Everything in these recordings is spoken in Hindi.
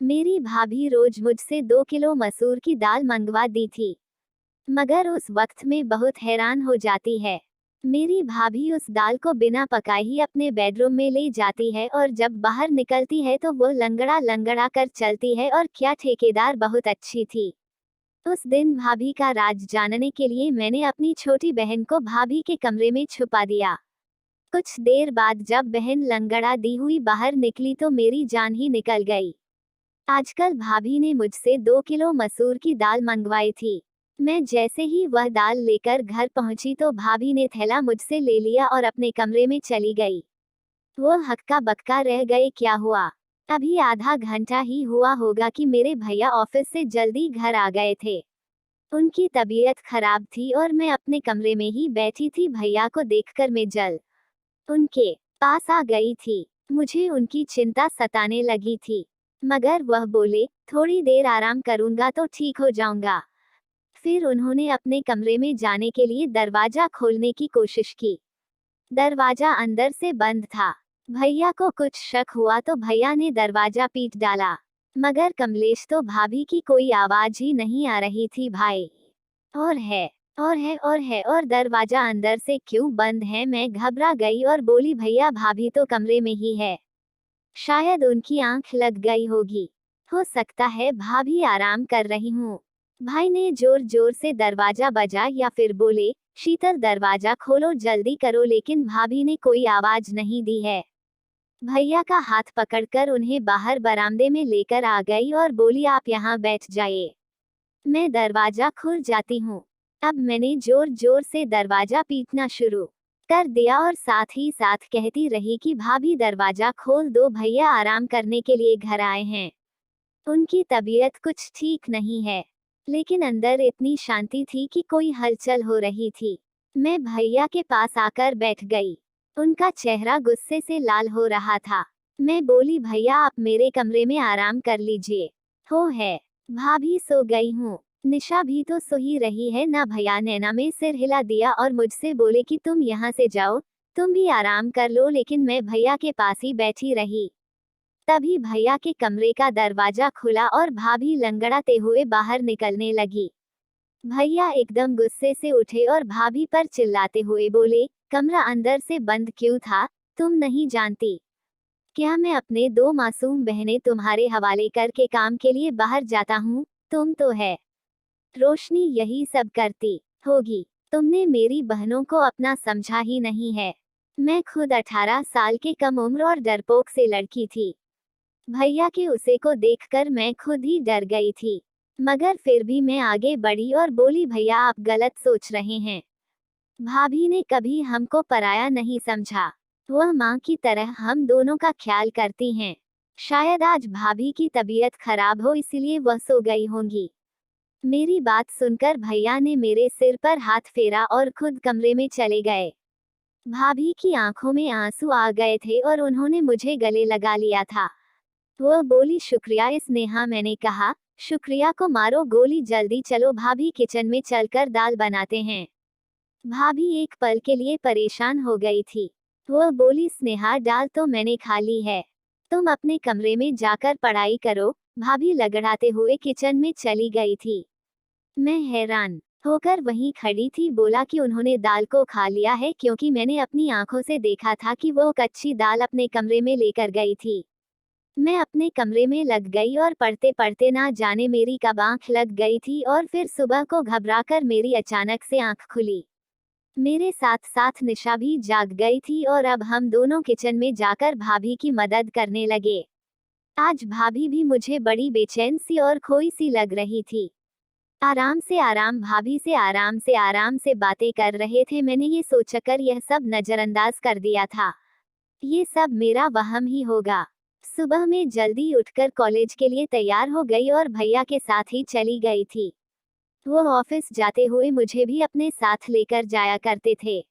मेरी भाभी रोज मुझसे 2 किलो मसूर की दाल मंगवा दी थी, मगर उस वक्त में बहुत हैरान हो जाती है। मेरी भाभी उस दाल को बिना पकाए ही अपने बेडरूम में ले जाती है और जब बाहर निकलती है तो वो लंगड़ा लंगड़ा कर चलती है और क्या ठेकेदार बहुत अच्छी थी। उस दिन भाभी का राज जानने के लिए मैंने अपनी छोटी बहन को भाभी के कमरे में छुपा दिया। कुछ देर बाद जब बहन लंगड़ा दी हुई बाहर निकली तो मेरी जान ही निकल गई। आजकल भाभी ने मुझसे 2 किलो मसूर की दाल मंगवाई थी। मैं जैसे ही वह दाल लेकर घर पहुंची तो भाभी ने थैला मुझसे ले लिया और अपने कमरे में चली गई। वो हक्का बक्का रह गए, क्या हुआ? अभी आधा घंटा ही हुआ होगा कि मेरे भैया ऑफिस से जल्दी घर आ गए थे। उनकी तबीयत खराब थी और मैं अपने कमरे में ही बैठी थी। भैया को देखकर मैं जल उनके पास आ गई थी। मुझे उनकी चिंता सताने लगी थी, मगर वह बोले, थोड़ी देर आराम करूंगा तो ठीक हो जाऊंगा। फिर उन्होंने अपने कमरे में जाने के लिए दरवाजा खोलने की कोशिश की। दरवाजा अंदर से बंद था। भैया को कुछ शक हुआ तो भैया ने दरवाजा पीट डाला, मगर कमलेश तो भाभी की कोई आवाज ही नहीं आ रही थी। भाई और है और दरवाजा अंदर से क्यों बंद है? मैं घबरा गई और बोली, भैया भाभी तो कमरे में ही है, शायद उनकी आंख लग गई होगी, हो सकता है भाभी आराम कर रही हूँ। भाई ने जोर जोर से दरवाजा बजा या फिर बोले, शीतल दरवाजा खोलो जल्दी करो, लेकिन भाभी ने कोई आवाज नहीं दी है। भैया का हाथ पकड़कर उन्हें बाहर बरामदे में लेकर आ गई और बोली, आप यहाँ बैठ जाइए, मैं दरवाजा खुल जाती हूँ। अब मैंने जोर जोर से दरवाजा पीटना शुरू कर दिया और साथ ही साथ कहती रही कि भाभी दरवाजा खोल दो, भैया आराम करने के लिए घर आए हैं, उनकी तबीयत कुछ ठीक नहीं है। लेकिन अंदर इतनी शांति थी कि कोई हलचल हो रही थी। मैं भैया के पास आकर बैठ गई। उनका चेहरा गुस्से से लाल हो रहा था। मैं बोली, भैया आप मेरे कमरे में आराम कर लीजिए। हो है, भाभी सो गई हूँ, निशा भी तो सो ही रही है ना। भैया नैना में सिर हिला दिया और मुझसे बोले कि तुम यहाँ से जाओ, तुम भी आराम कर लो। लेकिन मैं भैया के पास ही बैठी रही। तभी भैया के कमरे का दरवाजा खुला और भाभी लंगड़ाते हुए बाहर निकलने लगी। भैया एकदम गुस्से से उठे और भाभी पर चिल्लाते हुए बोले, कमरा अंदर से बंद क्यों था? तुम नहीं जानती क्या मैं अपने 2 मासूम बहनें तुम्हारे हवाले करके काम के लिए बाहर जाता हूँ? तुम तो है रोशनी यही सब करती होगी। तुमने मेरी बहनों को अपना समझा ही नहीं है। मैं खुद 18 साल के कम उम्र और डरपोक से लड़की थी। भैया के उसे को देखकर मैं खुद ही डर गई थी, मगर फिर भी मैं आगे बढ़ी और बोली, भैया आप गलत सोच रहे हैं। भाभी ने कभी हमको पराया नहीं समझा। वह माँ की तरह हम दोनों का ख्याल करती हैं। शायद आज भाभी की तबीयत खराब हो इसलिए वह सो गई होंगी। मेरी बात सुनकर भैया ने मेरे सिर पर हाथ फेरा और खुद कमरे में चले गए। भाभी की आंखों में आंसू आ गए थे और उन्होंने मुझे गले लगा लिया था। वह बोली, शुक्रिया स्नेहा। मैंने कहा, शुक्रिया को मारो गोली, जल्दी चलो, भाभी किचन में चलकर दाल बनाते हैं। भाभी एक पल के लिए परेशान हो गई थी। वह बोली, स्नेहा दाल तो मैंने खा ली है, तुम अपने कमरे में जाकर पढ़ाई करो। भाभी लगड़ाते हुए किचन में चली गई थी। मैं हैरान होकर वहीं खड़ी थी। बोला कि उन्होंने दाल को खा लिया है, क्योंकि मैंने अपनी आंखों से देखा था कि वो कच्ची दाल अपने कमरे में लेकर गई थी। मैं अपने कमरे में लग गई और पढ़ते पढ़ते ना जाने मेरी कब आंख लग गई थी और फिर सुबह को घबराकर मेरी अचानक से आंख खुली। मेरे साथ साथ निशा भी जाग गई थी और अब हम दोनों किचन में जाकर भाभी की मदद करने लगे। आज भाभी भी मुझे बड़ी बेचैन सी और खोई सी लग रही थी। आराम से आराम से बातें कर रहे थे। मैंने ये सोचकर यह सब नजरअंदाज कर दिया था, ये सब मेरा वहम ही होगा। सुबह में जल्दी उठकर कॉलेज के लिए तैयार हो गई और भैया के साथ ही चली गई थी। वो ऑफिस जाते हुए मुझे भी अपने साथ लेकर जाया करते थे।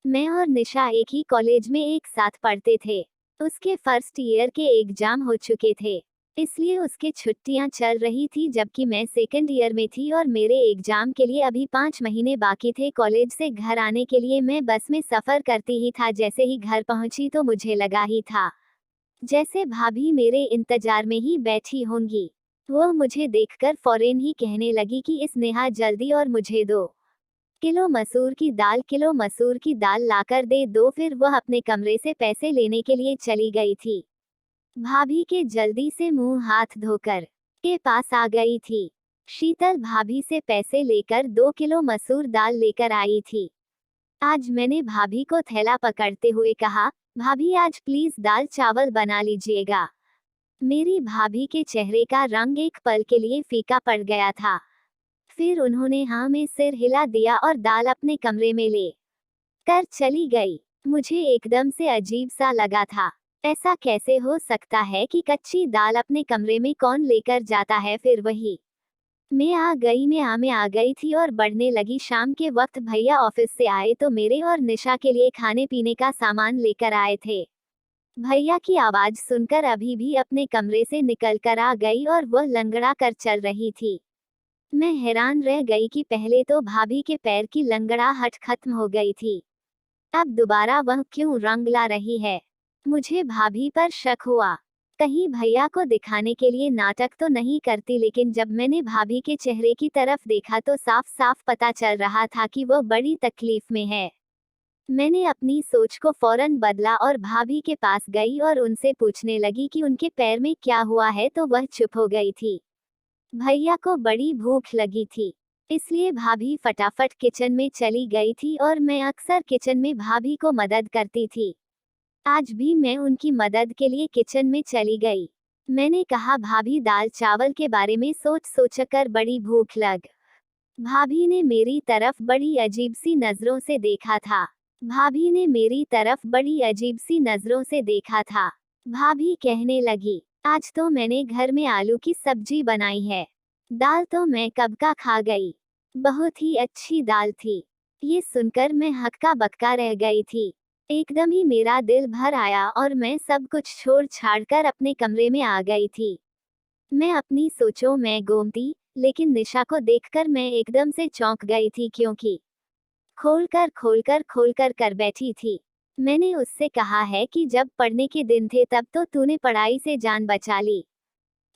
मैं और निशा एक ही कॉलेज में एक साथ पढ़ते थे। उसके फर्स्ट ईयर के एग्जाम हो चुके थे, इसलिए उसके छुट्टियां चल रही थी, जबकि मैं सेकंड ईयर में थी और मेरे एग्जाम के लिए अभी 5 महीने बाकी थे। कॉलेज से घर आने के लिए मैं बस में सफ़र करती ही था। जैसे ही घर पहुंची तो मुझे लगा ही था जैसे भाभी मेरे इंतजार में ही बैठी होंगी। वह मुझे देखकर फौरन ही कहने लगी कि इस नेहा जल्दी और मुझे 2 किलो मसूर की दाल लाकर दे दो। फिर वह अपने कमरे से पैसे लेने के लिए चली गई थी। भाभी के जल्दी से मुंह हाथ धोकर के पास आ गई थी। शीतल भाभी से पैसे लेकर 2 किलो मसूर दाल लेकर आई थी। आज मैंने भाभी को थैला पकड़ते हुए कहा, भाभी आज प्लीज दाल चावल बना लीजिएगा। मेरी भाभी के चेहरे का रंग एक पल के लिए फीका पड़ गया था। फिर उन्होंने हाँ में सिर हिला दिया और दाल अपने कमरे में ले कर चली गई। मुझे एकदम से अजीब सा लगा था। ऐसा कैसे हो सकता है कि कच्ची दाल अपने कमरे में कौन लेकर जाता है। फिर वही मैं आ गई थी और बढ़ने लगी। शाम के वक्त भैया ऑफिस से आए तो मेरे और निशा के लिए खाने पीने का सामान लेकर आए थे। भैया की आवाज सुनकर अभी भी अपने कमरे से निकल कर आ गई और वह लंगड़ा कर चल रही थी। मैं हैरान रह गई कि पहले तो भाभी के पैर की लंगड़ाहट खत्म हो गई थी, अब दोबारा वह क्यों रंग ला रही है। मुझे भाभी पर शक हुआ, कहीं भैया को दिखाने के लिए नाटक तो नहीं करती। लेकिन जब मैंने भाभी के चेहरे की तरफ देखा तो साफ साफ पता चल रहा था कि वह बड़ी तकलीफ में है। मैंने अपनी सोच को फौरन बदला और भाभी के पास गई और उनसे पूछने लगी कि उनके पैर में क्या हुआ है, तो वह चुप हो गई थी। भैया को बड़ी भूख लगी थी, इसलिए भाभी फटाफट किचन में चली गई थी और मैं अक्सर किचन में भाभी को मदद करती थी। आज भी मैं उनकी मदद के लिए किचन में चली गई। मैंने कहा, भाभी दाल चावल के बारे में सोच सोचकर बड़ी भूख लग। भाभी ने मेरी तरफ बड़ी अजीब सी नजरों से देखा था। भाभी ने मेरी तरफ बड़ी अजीब सी नजरों से देखा था। भाभी कहने लगी, आज तो मैंने घर में आलू की सब्जी बनाई है। दाल तो मैं कब का खा गई। बहुत ही अच्छी दाल थी। ये सुनकर मैं हक्का बक्का रह गई थी। एकदम ही मेरा दिल भर आया और मैं सब कुछ छोड़ छाड़कर अपने कमरे में आ गई थी। मैं अपनी सोचों में गुम थी, लेकिन निशा को देखकर मैं एकदम से चौंक गई थी, क्योंकि खोल कर कर बैठी थी। मैंने उससे कहा है कि जब पढ़ने के दिन थे तब तो तूने पढ़ाई से जान बचा ली,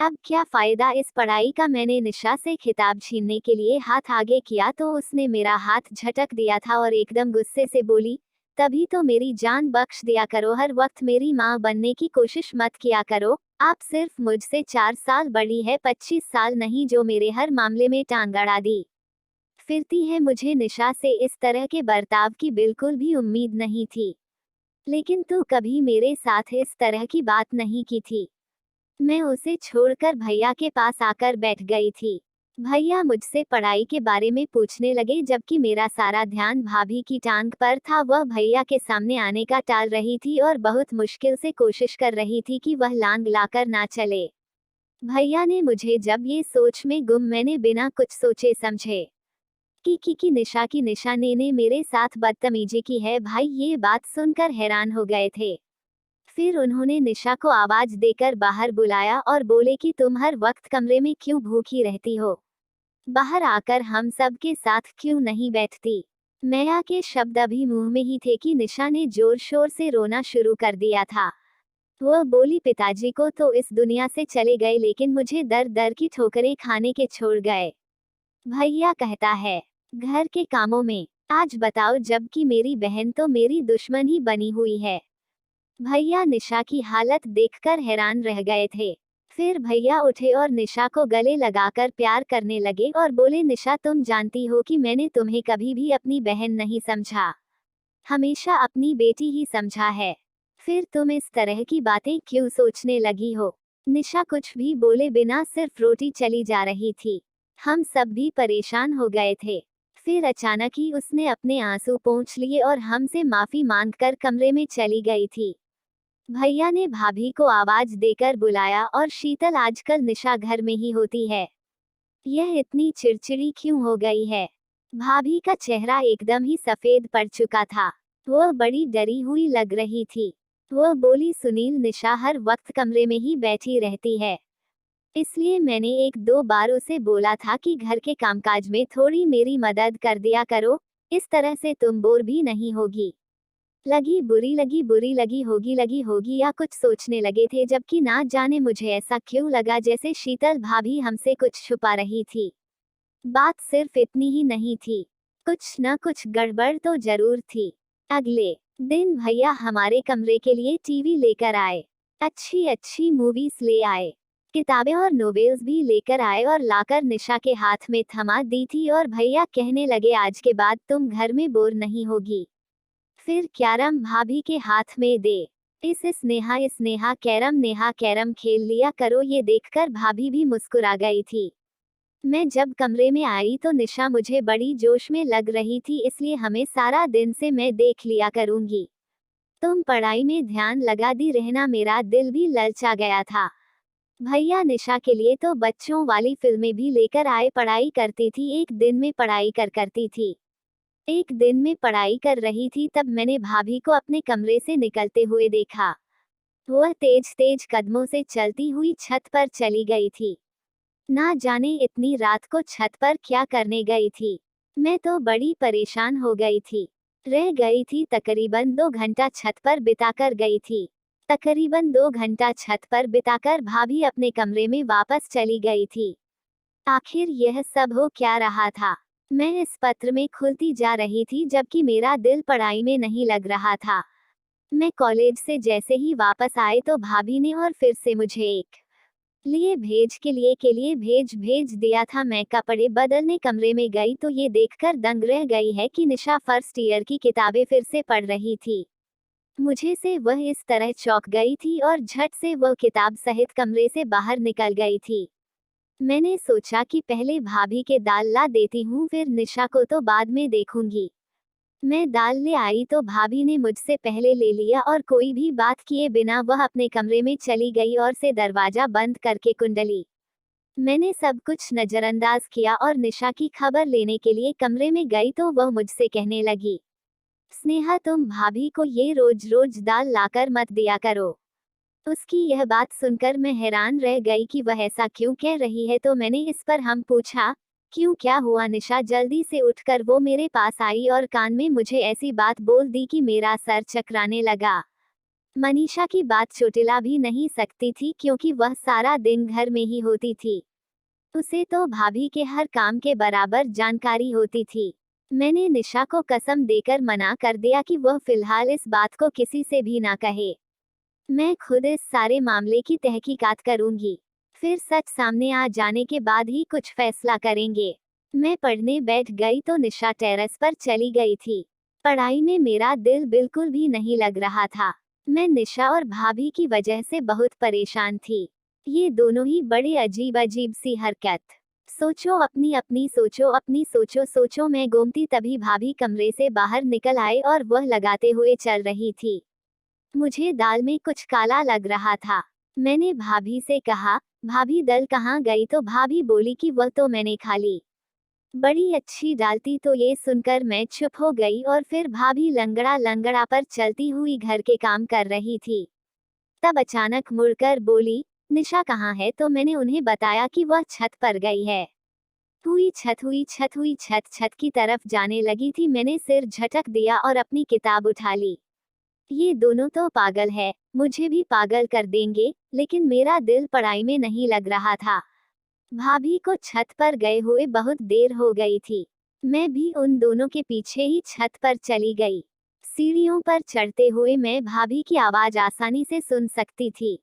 अब क्या फायदा इस पढ़ाई का। मैंने निशा से खिताब छीनने के लिए हाथ आगे किया तो उसने मेरा हाथ झटक दिया था और एकदम गुस्से से बोली, तभी तो मेरी जान बख्श दिया करो, हर वक्त मेरी माँ बनने की कोशिश मत किया करो। आप सिर्फ मुझसे 4 साल बड़ी है, 25 साल नहीं, जो मेरे हर मामले में टांग अड़ा दी फिरती है। मुझे निशा से इस तरह के बर्ताव की बिल्कुल भी उम्मीद नहीं थी, लेकिन तू कभी मेरे साथ इस तरह की बात नहीं की थी। मैं उसे छोड़कर भैया के पास आकर बैठ गई थी। भैया मुझसे पढ़ाई के बारे में पूछने लगे, जबकि मेरा सारा ध्यान भाभी की टांग पर था। वह भैया के सामने आने का टाल रही थी और बहुत मुश्किल से कोशिश कर रही थी कि वह लांग लाकर ना चले। भैया ने मुझे जब ये सोच में गुम, मैंने बिना कुछ सोचे समझे कि निशा ने मेरे साथ बदतमीजी की है। भाई ये बात सुनकर हैरान हो गए थे। फिर उन्होंने निशा को आवाज देकर बाहर बुलाया और बोले कि तुम हर वक्त कमरे में क्यों भूखी रहती हो, बाहर आकर हम सब के साथ क्यों नहीं बैठती। मैया के शब्द अभी मुंह में ही थे कि निशा ने जोर शोर से रोना शुरू कर दिया था। वह बोली, पिताजी को तो इस दुनिया से चले गए, लेकिन मुझे दर दर की ठोकरें खाने के छोड़ गए। भैया कहता है, घर के कामों में आज बताओ, जबकि मेरी बहन तो मेरी दुश्मन ही बनी हुई है। भैया निशा की हालत देखकर हैरान रह गए थे। फिर भैया उठे और निशा को गले लगाकर प्यार करने लगे और बोले, निशा तुम जानती हो कि मैंने तुम्हें कभी भी अपनी बहन नहीं समझा, हमेशा अपनी बेटी ही समझा है। फिर तुम इस तरह की बातें क्यों सोचने लगी हो। निशा कुछ भी बोले बिना सिर्फ रोटी चली जा रही थी। हम सब भी परेशान हो गए थे। फिर अचानक ही उसने अपने आंसू पोंछ लिए और हमसे माफी मांगकर कमरे में चली गई थी। भैया ने भाभी को आवाज देकर बुलाया और शीतल, आजकल निशा घर में ही होती है, यह इतनी चिड़चिड़ी क्यों हो गई है। भाभी का चेहरा एकदम ही सफेद पड़ चुका था। वह बड़ी डरी हुई लग रही थी। वह बोली, सुनील, निशा हर वक्त कमरे में ही बैठी रहती है, इसलिए मैंने 1-2 बार उसे बोला था कि घर के कामकाज में थोड़ी मेरी मदद कर दिया करो, इस तरह से तुम बोर भी नहीं होगी। लगी बुरी लगी होगी या कुछ सोचने लगे थे, जबकि ना जाने मुझे ऐसा क्यों लगा जैसे शीतल भाभी हमसे कुछ छुपा रही थी। बात सिर्फ इतनी ही नहीं थी, कुछ न कुछ गड़बड़ तो जरूर थी। अगले दिन भैया हमारे कमरे के लिए टीवी लेकर आए, अच्छी अच्छी मूवीज ले आए, किताबें और नोवेल्स भी लेकर आए और लाकर निशा के हाथ में थमा दी थी और भैया कहने लगे आज के बाद तुम घर में बोर नहीं होगी। फिर कैरम भाभी के हाथ में दे, इस स्नेहा कैरम खेल लिया करो। ये देखकर भाभी भी मुस्कुरा गई थी। मैं जब कमरे में आई तो निशा मुझे बड़ी जोश में लग रही थी, इसलिए हमें सारा दिन से मैं देख लिया करूंगी, तुम पढ़ाई में ध्यान लगा दी रहना। मेरा दिल भी ललचा गया था। भैया निशा के लिए तो बच्चों वाली फिल्में भी लेकर आए, पढ़ाई करती थी, एक दिन में पढ़ाई करती थी। एक दिन में पढ़ाई कर रही थी तब मैंने भाभी को अपने कमरे से निकलते हुए देखा। वह तेज तेज कदमों से चलती हुई छत पर चली गई थी। ना जाने इतनी रात को छत पर क्या करने गई थी। मैं तो बड़ी परेशान हो गई थी। रह गई थी तकरीबन 2 घंटा छत पर बिताकर गई थी। तकरीबन 2 घंटा छत पर बिताकर भाभी अपने कमरे में वापस चली गई थी। आखिर यह सब हो क्या रहा था। मैं इस पत्र में खुलती जा रही थी जबकि मेरा दिल पढ़ाई में नहीं लग रहा था। मैं कॉलेज से जैसे ही वापस आए तो भाभी ने और फिर से मुझे एक लिए भेज दिया था। मैं कपड़े बदलने कमरे में गई तो ये देखकर दंग रह गई है कि निशा फर्स्ट ईयर की किताबें फिर से पढ़ रही थी। मुझे से वह इस तरह चौंक गई थी और झट से वह किताब सहित कमरे से बाहर निकल गई थी। मैंने सोचा कि पहले भाभी के दाल ला देती हूँ, फिर निशा को तो बाद में देखूंगी। मैं दाल ले आई तो भाभी ने मुझसे पहले ले लिया और कोई भी बात किए बिना वह अपने कमरे में चली गई और से दरवाजा बंद करके कुंडली। मैंने सब कुछ नजरअंदाज किया और निशा की खबर लेने के लिए कमरे में गई तो वह मुझसे कहने लगी, स्नेहा तुम भाभी को ये रोज रोज दाल लाकर मत दिया करो। उसकी यह बात सुनकर मैं हैरान रह गई कि वह ऐसा क्यों कह रही है, तो मैंने इस पर हम पूछा, क्यों क्या हुआ। निशा जल्दी से उठकर वो मेरे पास आई और कान में मुझे ऐसी बात बोल दी कि मेरा सर चकराने लगा। मनीषा की बात चुटिला भी नहीं सकती थी क्योंकि वह सारा दिन घर में ही होती थी। उसे तो भाभी के हर काम के बराबर जानकारी होती थी। मैंने निशा को कसम देकर मना कर दिया कि वह फिलहाल इस बात को किसी से भी ना कहे। मैं खुद इस सारे मामले की तहकीकात करूंगी, फिर सच सामने आ जाने के बाद ही कुछ फैसला करेंगे। मैं पढ़ने बैठ गई तो निशा टेरेस पर चली गई थी। पढ़ाई में मेरा दिल बिल्कुल भी नहीं लग रहा था। मैं निशा और भाभी की वजह से बहुत परेशान थी। ये दोनों ही बड़े अजीब अजीब सी हरकत। सोचो अपनी अपनी सोचो। मैं गोमती तभी भाभी कमरे से बाहर निकल आए और वह लगाते हुए चल रही थी। मुझे दाल में कुछ काला लग रहा था। मैंने भाभी से कहा, भाभी दाल कहाँ गई, तो भाभी बोली कि वह तो मैंने खा ली। बड़ी अच्छी दाल थी। तो ये सुनकर मैं चुप हो गई और फिर भाभी लंगड़ा पर चलती हुई घर के काम कर रही थी। तब अचानक मुड़कर बोली, निशा कहाँ है। तो मैंने उन्हें बताया कि वह छत पर गई है। छत की तरफ जाने लगी थी। मैंने सिर झटक दिया और अपनी किताब उठा ली। ये दोनों तो पागल है, मुझे भी पागल कर देंगे। लेकिन मेरा दिल पढ़ाई में नहीं लग रहा था। भाभी को छत पर गए हुए बहुत देर हो गई थी। मैं भी उन दोनों के पीछे ही छत पर चली गई। सीढ़ियों पर चढ़ते हुए मैं भाभी की आवाज आसानी से सुन सकती थी।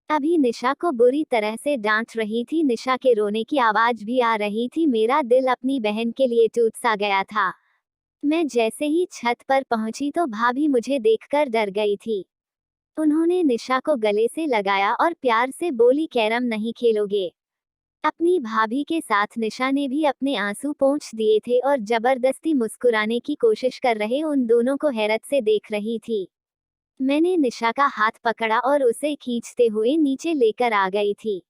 अभी निशा को बुरी तरह से डांट रही थी। निशा के रोने की आवाज भी आ रही थी। मेरा दिल अपनी बहन के लिए टूट सा गया था। मैं जैसे ही छत पर पहुंची तो भाभी मुझे देखकर डर गई थी। उन्होंने निशा को गले से लगाया और प्यार से बोली, कैरम नहीं खेलोगे। अपनी भाभी के साथ निशा ने भी अपने आंसू पोंछ दिए थे और जबरदस्ती मुस्कुराने की कोशिश कर रहे उन दोनों को हैरत से देख रही थी। मैंने निशा का हाथ पकड़ा और उसे खींचते हुए नीचे लेकर आ गई थी।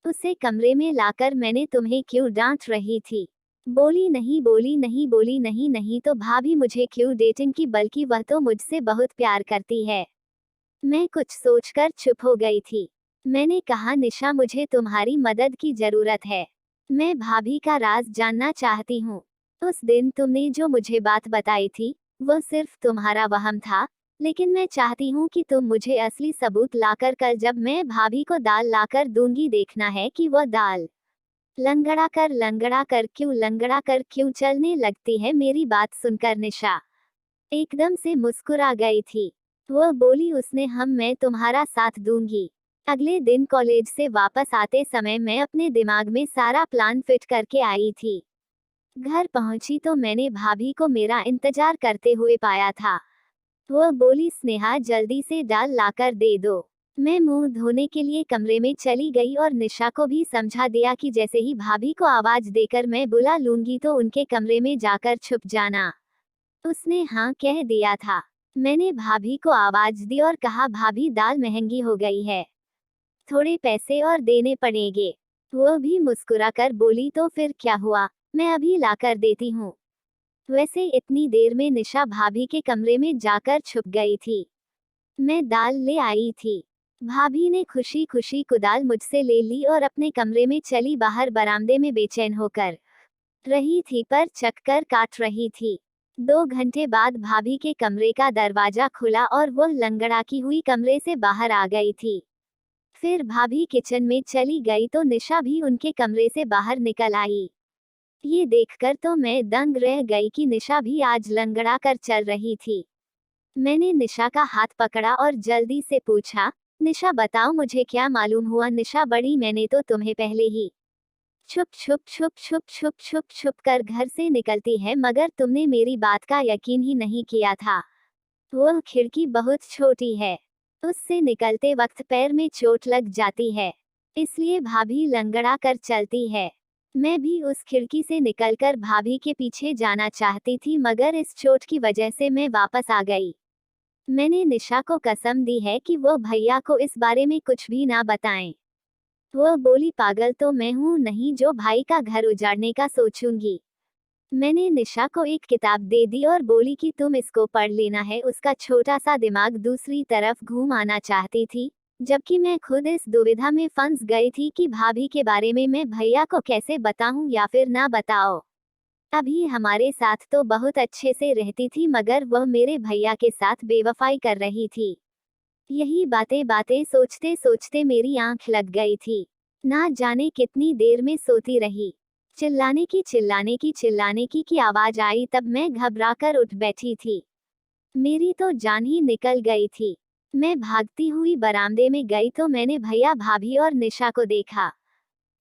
उसे कमरे में लाकर मैंने, तुम्हें क्यों डांट रही थी। बोली नहीं तो भाभी मुझे क्यों डेटिंग की, बल्कि वह तो मुझसे बहुत प्यार करती है। मैं कुछ सोचकर चुप हो गई थी। मैंने कहा, निशा मुझे तुम्हारी मदद की जरूरत है। मैं भाभी का राज जानना चाहती हूँ। उस दिन तुमने जो मुझे बात बताई थी वो सिर्फ तुम्हारा वहम था, लेकिन मैं चाहती हूँ कि तुम मुझे असली सबूत लाकर कल जब मैं भाभी को दाल लाकर दूंगी देखना है कि वो दाल लंगड़ा कर क्यों चलने लगती है। मेरी बात सुनकर निशा एकदम से मुस्कुरा गई थी। वो बोली उसने मैं तुम्हारा साथ दूंगी। अगले दिन कॉलेज से वापस आते समय मैं अपने दिमाग में सारा प्लान फिट करके आई थी। घर पहुंची तो मैंने भाभी को मेरा इंतजार करते हुए पाया था। वो बोली स्नेहा जल्दी से दाल लाकर दे दो। मैं मुंह धोने के लिए कमरे में चली गई और निशा को भी समझा दिया कि जैसे ही भाभी को आवाज देकर मैं बुला लूंगी तो उनके कमरे में जाकर छुप जाना। उसने हाँ कह दिया था। मैंने भाभी को आवाज दी और कहा भाभी दाल महंगी हो गई है, थोड़े पैसे और देने पड़ेंगे। वो भी मुस्कुराकर बोली तो फिर क्या हुआ, मैं अभी लाकर देती हूँ। वैसे इतनी देर में निशा भाभी के कमरे में जाकर छुप गई थी। मैं दाल ले आई थी। भाभी ने खुशी खुशी कुदाल मुझसे ले ली और अपने कमरे में चली। बाहर बरामदे में बेचैन होकर रही थी पर चक्कर काट रही थी। 2 घंटे बाद भाभी के कमरे का दरवाजा खुला और वो लंगड़ाती हुई कमरे से बाहर आ गई थी। फिर भाभी किचन में चली गई तो निशा भी उनके कमरे से बाहर निकल आई। ये देखकर तो मैं दंग रह गई कि निशा भी आज लंगड़ा कर चल रही थी। मैंने निशा का हाथ पकड़ा और जल्दी से पूछा, निशा बताओ मुझे क्या मालूम हुआ। निशा बड़ी मैंने तो तुम्हें पहले ही छुप कर घर से निकलती है, मगर तुमने मेरी बात का यकीन ही नहीं किया था। वह खिड़की बहुत छोटी है, उससे निकलते वक्त पैर में चोट लग जाती है, इसलिए भाभी लंगड़ा कर चलती है। मैं भी उस खिड़की से निकलकर भाभी के पीछे जाना चाहती थी, मगर इस चोट की वजह से मैं वापस आ गई। मैंने निशा को कसम दी है कि वो भैया को इस बारे में कुछ भी ना बताएं। वो बोली पागल तो मैं हूँ नहीं जो भाई का घर उजाड़ने का सोचूंगी। मैंने निशा को एक किताब दे दी और बोली कि तुम इसको पढ़ लेना है। उसका छोटा सा दिमाग दूसरी तरफ घूम आना चाहती थी, जबकि मैं खुद इस दुविधा में फंस गई थी कि भाभी के बारे में मैं भैया को कैसे बताऊं या फिर ना बताओ। अभी हमारे साथ तो बहुत अच्छे से रहती थी, मगर वह मेरे भैया के साथ बेवफाई कर रही थी। यही बातें बातें सोचते सोचते मेरी आंख लग गई थी। ना जाने कितनी देर में सोती रही। चिल्लाने की आवाज आई तब मैं घबराकर उठ बैठी थी। मेरी तो जान ही निकल गई थी। मैं भागती हुई बरामदे में गई तो मैंने भैया भाभी और निशा को देखा।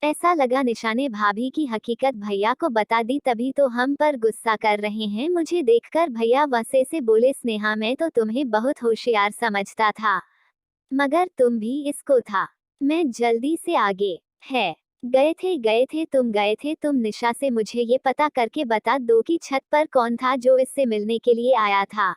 ऐसा लगा निशा ने भाभी की हकीकत भैया को बता दी, तभी तो हम पर गुस्सा कर रहे हैं। मुझे देखकर भैया वसे से बोले, स्नेहा मैं तो तुम्हें बहुत होशियार समझता था, मगर तुम भी इसको था। मैं जल्दी से आगे है गए थे तुम निशा से मुझे ये पता करके बता दो कि छत पर कौन था जो इससे मिलने के लिए आया था।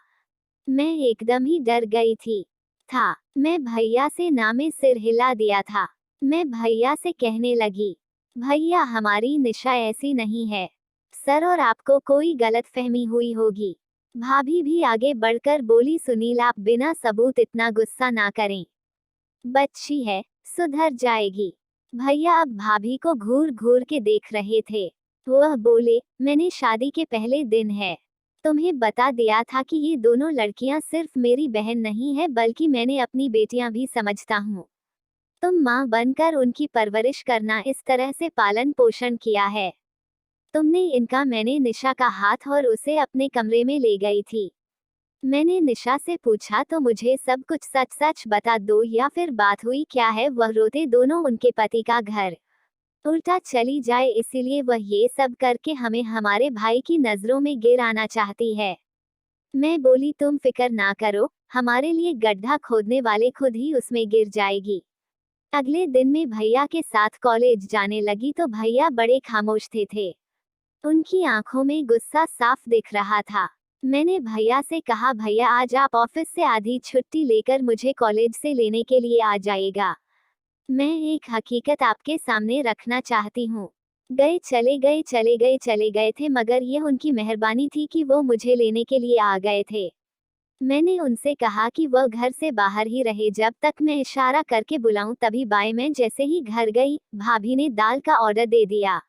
मैं एकदम ही डर गई थी। मैं भैया से नामे सिर हिला दिया था। मैं भैया से कहने लगी, भैया हमारी निशा ऐसी नहीं है सर, और आपको कोई गलतफहमी हुई होगी। भाभी भी आगे बढ़कर बोली, सुनील आप बिना सबूत इतना गुस्सा ना करें, बच्ची है, सुधर जाएगी। भैया अब भाभी को घूर घूर के देख रहे थे। वह बोले, मैंने शादी के पहले दिन है तुम्हें बता दिया था कि ये दोनों लड़कियां सिर्फ मेरी बहन नहीं है, बल्कि मैंने अपनी बेटियां भी समझता हूँ। तुम माँ बनकर उनकी परवरिश करना, इस तरह से पालन पोषण किया है तुमने इनका। मैंने निशा का हाथ और उसे अपने कमरे में ले गई थी। मैंने निशा से पूछा तो मुझे सब कुछ सच सच बता दो या फिर बात हुई क्या है। वह रोते दोनों उनके पति का घर उल्टा चली जाए, इसीलिए वह ये सब करके हमें हमारे भाई की नजरों में गिराना चाहती है। मैं बोली, तुम फिक्र ना करो, हमारे लिए गड्ढा खोदने वाले खुद ही उसमें गिर जाएगी। अगले दिन में भैया के साथ कॉलेज जाने लगी तो भैया बड़े खामोश थे। उनकी आंखों में गुस्सा साफ दिख रहा था। मैंने भैया से कहा, भैया आज आप ऑफिस से आधी छुट्टी लेकर मुझे कॉलेज से लेने के लिए आ जाएगा। मैं एक हकीकत आपके सामने रखना चाहती हूँ। चले गए थे, मगर यह उनकी मेहरबानी थी कि वो मुझे लेने के लिए आ गए थे। मैंने उनसे कहा कि वह घर से बाहर ही रहे जब तक मैं इशारा करके बुलाऊं, तभी बाय मैं जैसे ही घर गई, भाभी ने दाल का ऑर्डर दे दिया।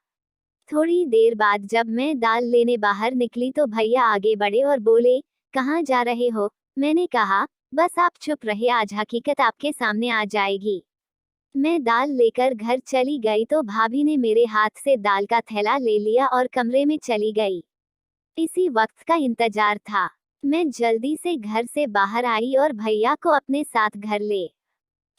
थोड़ी देर बाद जब मैं दाल लेने बाहर निकली तो भैया आगे बढ़े और बोले, कहाँ जा रहे हो? मैंने कहा, बस आप चुप रहे, आज हकीकत आपके सामने आ जाएगी। मैं दाल लेकर घर चली गई तो भाभी ने मेरे हाथ से दाल का थैला ले लिया और कमरे में चली गई। इसी वक्त का इंतजार था। मैं जल्दी से घर से बाहर आई और भैया को अपने साथ घर ले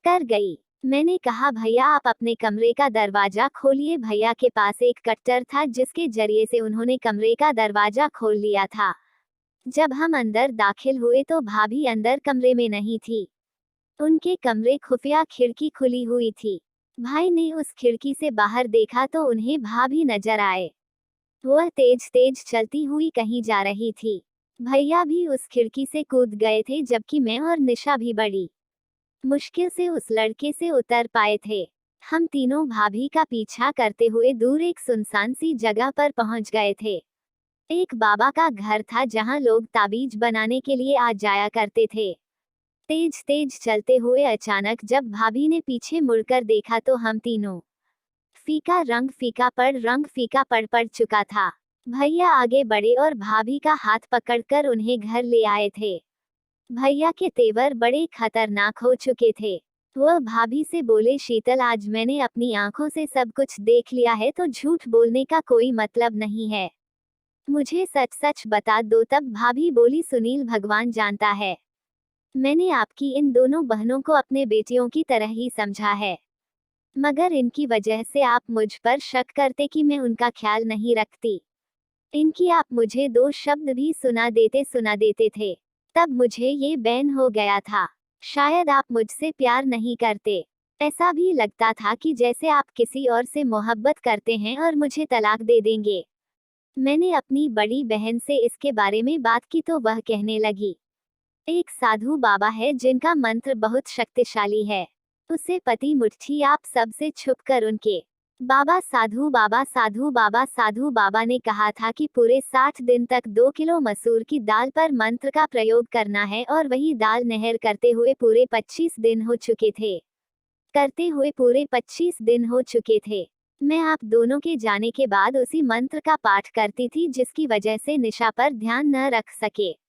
कर गई। मैंने कहा, भैया आप अपने कमरे का दरवाजा खोलिए। भैया के पास एक कट्टर था जिसके जरिए से उन्होंने कमरे का दरवाजा खोल लिया था। जब हम अंदर दाखिल हुए तो भाभी अंदर कमरे में नहीं थी। उनके कमरे खुफिया खिड़की खुली हुई थी। भाई ने उस खिड़की से बाहर देखा तो उन्हें भाभी नजर आए। वह तेज तेज चलती हुई कहीं जा रही थी। भैया भी उस खिड़की से कूद गए थे जबकि मैं और निशा भी बड़ी मुश्किल से उस लड़के से उतर पाए थे। हम तीनों भाभी का पीछा करते हुए दूर एक सुनसान सी जगह पर पहुंच गए थे। एक बाबा का घर था जहां लोग ताबीज बनाने के लिए आ जाया करते थे। तेज तेज चलते हुए अचानक जब भाभी ने पीछे मुड़कर देखा तो हम तीनों रंग फीका पड़ चुका था। भैया आगे बढ़े और भाभी का हाथ पकड़कर उन्हें घर ले आए थे। भैया के तेवर बड़े खतरनाक हो चुके थे। वह भाभी से बोले, शीतल आज मैंने अपनी आंखों से सब कुछ देख लिया है तो झूठ बोलने का कोई मतलब नहीं है। मुझे सच सच बता दो। तब भाभी बोली, सुनील भगवान जानता है, मैंने आपकी इन दोनों बहनों को अपने बेटियों की तरह ही समझा है, मगर इनकी वजह से आप मुझ पर शक करते कि मैं उनका ख्याल नहीं रखती। इनकी आप मुझे दो शब्द भी सुना देते थे तब मुझे ये बैन हो गया था। शायद आप मुझसे प्यार नहीं करते। ऐसा भी लगता था कि जैसे आप किसी और से मोहब्बत करते हैं और मुझे तलाक दे देंगे। मैंने अपनी बड़ी बहन से इसके बारे में बात की तो वह कहने लगी, एक साधु बाबा है जिनका मंत्र बहुत शक्तिशाली है, उसे पति मुट्ठी आप सबसे छुपकर उनके साधु बाबा ने कहा था कि पूरे 60 दिन तक 2 किलो मसूर की दाल पर मंत्र का प्रयोग करना है और वही दाल नहर करते हुए पूरे 25 दिन हो चुके थे। मैं आप दोनों के जाने के बाद उसी मंत्र का पाठ करती थी जिसकी वजह से निशा पर ध्यान न रख सके।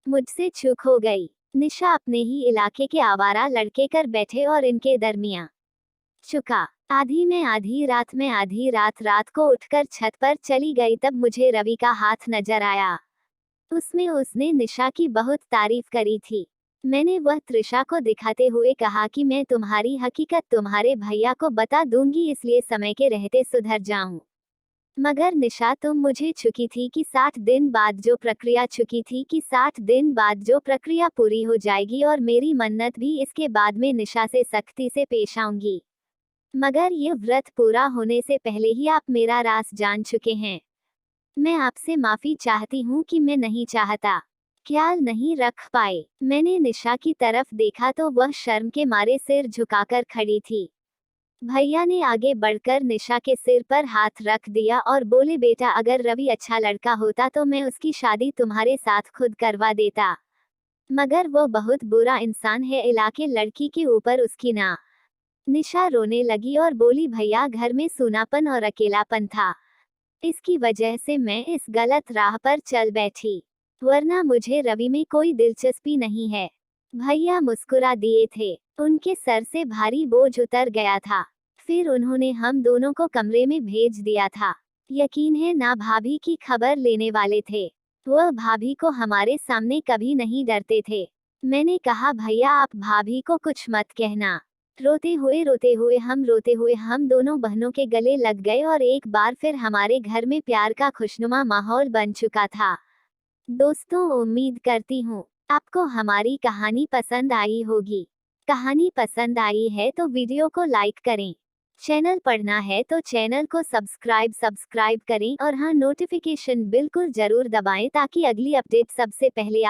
मुझसे चूक हो गई। निशा अपने ही इलाके के आवारा लड़के कर बैठे और इनके दरमियां चुका। आधी रात को उठकर छत पर चली गई तब मुझे रवि का हाथ नजर आया। उसमें उसने निशा की बहुत तारीफ करी थी। मैंने वह त्रिशा को दिखाते हुए कहा कि मैं तुम्हारी हकीकत तुम्हारे भैया को बता दूंगी, इसलिए समय के रहते सुधर जाऊं। मगर निशा तुम मुझे चुकी थी कि 60 दिन बाद जो प्रक्रिया पूरी हो जाएगी और मेरी मन्नत भी इसके बाद में निशा से सख्ती से पेश आऊंगी। मगर ये व्रत पूरा होने से पहले ही आप मेरा राज जान चुके हैं। मैं आपसे माफी चाहती हूँ कि मैं नहीं चाहता ख्याल नहीं रख पाए। मैंने निशा की तरफ देखा तो वह शर्म के मारे सिर झुकाकर खड़ी थी। भैया ने आगे बढ़कर निशा के सिर पर हाथ रख दिया और बोले, बेटा अगर रवि अच्छा लड़का होता तो मैं उसकी शादी तुम्हारे साथ खुद करवा देता, मगर वो बहुत बुरा इंसान है, इलाके लड़की के ऊपर उसकी ना। निशा रोने लगी और बोली, भैया घर में सूनापन और अकेलापन था, इसकी वजह से मैं इस गलत राह पर चल बैठी, वरना मुझे रवि में कोई दिलचस्पी नहीं है। भैया मुस्कुरा दिए थे। उनके सर से भारी बोझ उतर गया था। फिर उन्होंने हम दोनों को कमरे में भेज दिया था। यकीन है ना भाभी की खबर लेने वाले थे। वह भाभी को हमारे सामने कभी नहीं डरते थे। मैंने कहा, भैया आप भाभी को कुछ मत कहना। रोते हुए हम दोनों बहनों के गले लग गए और एक बार फिर हमारे घर में प्यार का खुशनुमा माहौल बन चुका था। दोस्तों, उम्मीद करती हूँ आपको हमारी कहानी पसंद आई होगी। कहानी पसंद आई है तो वीडियो को लाइक करें। चैनल पढ़ना है तो चैनल को सब्सक्राइब करें और हाँ, नोटिफिकेशन बिल्कुल जरूर दबाएं ताकि अगली अपडेट सबसे पहले आप